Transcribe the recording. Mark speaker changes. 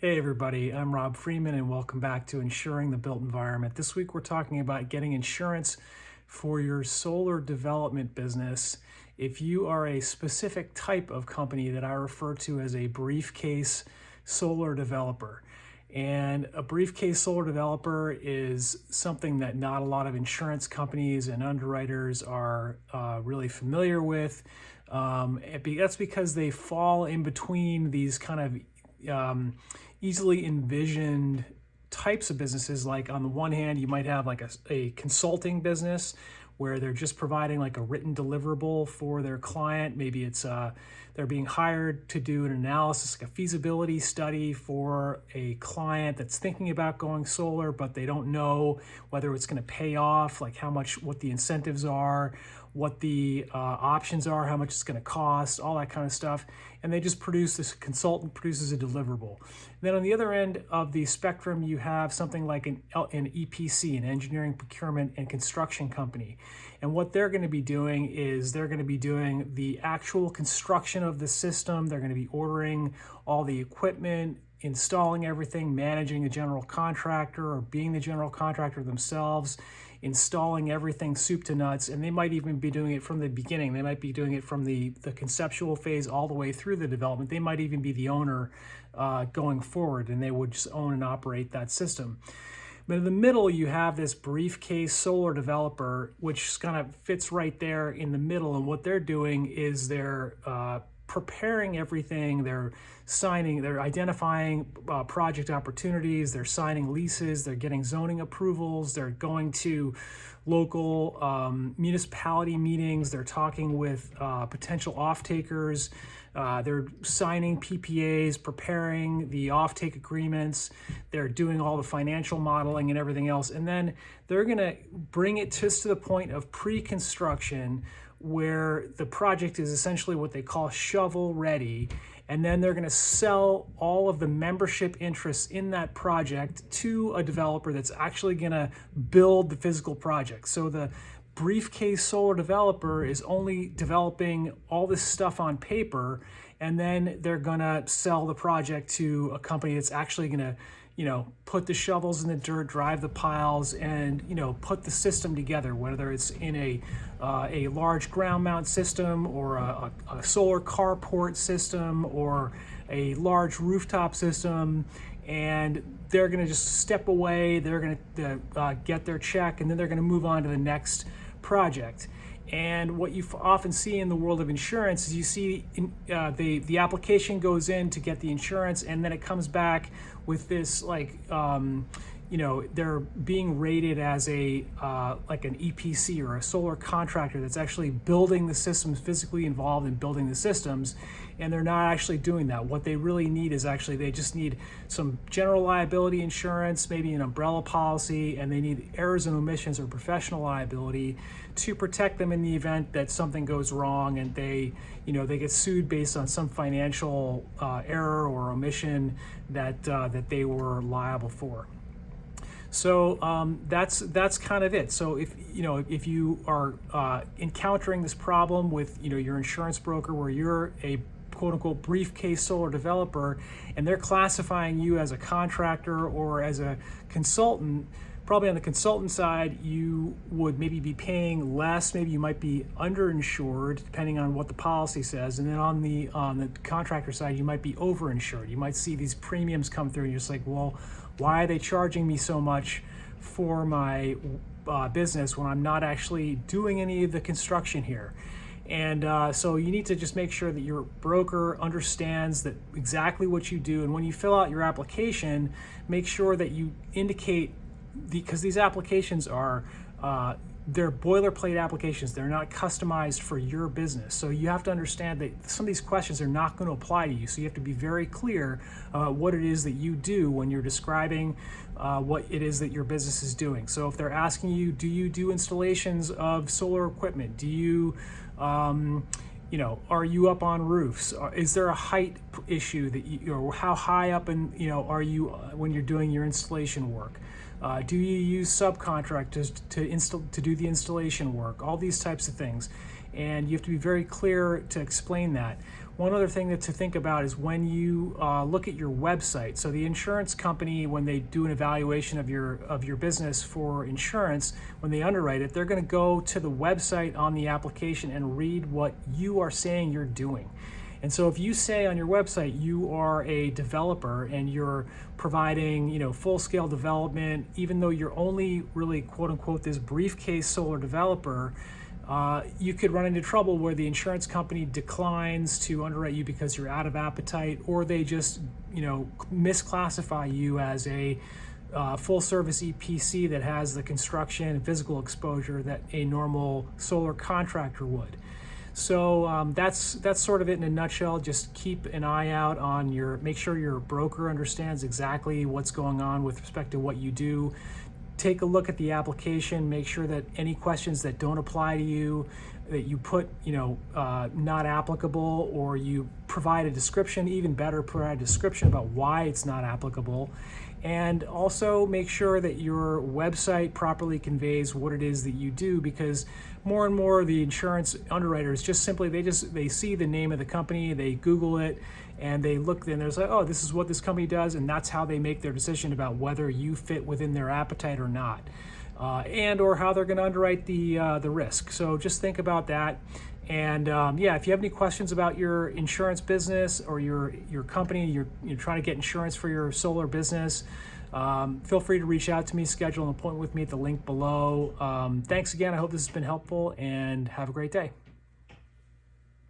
Speaker 1: Hey everybody, I'm Rob Freeman and welcome back to Insuring the Built Environment. This week we're talking about getting insurance for your solar development business. If you are a specific type of company that I refer to as a briefcase solar developer. And a briefcase solar developer is something that not a lot of insurance companies and underwriters are really familiar with. That's because they fall in between these kind of easily envisioned types of businesses. Like on the one hand, you might have like a consulting business where they're just providing like a written deliverable for their client. Maybe it's they're being hired to do an analysis, like a feasibility study for a client that's thinking about going solar, but they don't know whether it's going to pay off, like what the incentives are, what the options are, how much it's going to cost, all that kind of stuff. And they just this consultant produces a deliverable. And then on the other end of the spectrum, you have something like an EPC, an engineering, procurement, and construction company. And what they're going to be doing is they're going to be doing the actual construction of the system. They're going to be ordering all the equipment, installing everything, managing a general contractor or being the general contractor themselves, installing everything soup to nuts. And they might even be doing it from the beginning. They might be doing it from the conceptual phase all the way through the development. They might even be the owner going forward, and they would just own and operate that system. But in the middle, you have this briefcase solar developer, which kind of fits right there in the middle. And what they're doing is they're preparing everything. They're identifying project opportunities. They're signing leases. They're getting zoning approvals. They're going to local municipality meetings. They're talking with potential off-takers. They're signing PPAs, preparing the offtake agreements. They're doing all the financial modeling and everything else. And then they're going to bring it just to the point of pre-construction, where the project is essentially what they call shovel ready. And then they're going to sell all of the membership interests in that project to a developer that's actually going to build the physical project. So the briefcase solar developer is only developing all this stuff on paper, and then they're going to sell the project to a company that's actually going to put the shovels in the dirt, drive the piles, and put the system together, whether it's in a large ground mount system or a solar carport system or a large rooftop system. And they're going to just step away, they're going to get their check, and then they're going to move on to the next project. And what you often see in the world of insurance is you see the application goes in to get the insurance, and then it comes back with this they're being rated as like an EPC or a solar contractor that's actually building the systems, physically involved in building the systems, and they're not actually doing that. What they really need is they just need some general liability insurance, maybe an umbrella policy, and they need errors and omissions or professional liability to protect them in the event that something goes wrong and they get sued based on some financial error or omission that they were liable for. So that's kind of it. So if you are encountering this problem with your insurance broker, where you're a quote unquote briefcase solar developer and they're classifying you as a contractor or as a consultant, probably on the consultant side you would maybe be paying less. Maybe you might be underinsured depending on what the policy says, and then on the contractor side you might be overinsured. You might see these premiums come through and you're just like, well, why are they charging me so much for my business when I'm not actually doing any of the construction here? And so you need to just make sure that your broker understands that exactly what you do. And when you fill out your application, make sure that you indicate, because these applications are they're boilerplate applications. They're not customized for your business. So you have to understand that some of these questions are not going to apply to you. So you have to be very clear what it is that you do when you're describing what it is that your business is doing. So if they're asking you, do you do installations of solar equipment? Do you are you up on roofs? Is there a height issue that or how high up are you when you're doing your installation work? Do you use subcontractors to do the installation work? All these types of things. And you have to be very clear to explain that. one other thing to think about is when you look at your website. So the insurance company, when they do an evaluation of your business for insurance, when they underwrite it, they're going to go to the website on the application and read what you are saying you're doing. And so if you say on your website you are a developer and you're providing, full-scale development, even though you're only really quote-unquote this briefcase solar developer, you could run into trouble where the insurance company declines to underwrite you because you're out of appetite, or they just misclassify you as a full-service EPC that has the construction and physical exposure that a normal solar contractor would. So that's sort of it in a nutshell. Just keep an eye out on make sure your broker understands exactly what's going on with respect to what you do. Take a look at the application, make sure that any questions that don't apply to you, that you put, not applicable, or you provide a description, even better, provide a description about why it's not applicable. And also make sure that your website properly conveys what it is that you do, because more and more the insurance underwriters just simply, they see the name of the company, they Google it, and they look, and they're like, oh, this is what this company does, and that's how they make their decision about whether you fit within their appetite or not, and or how they're going to underwrite the risk. So just think about that. And if you have any questions about your insurance business or your company, you're trying to get insurance for your solar business, feel free to reach out to me, schedule an appointment with me at the link below. Thanks again. I hope this has been helpful, and have a great day.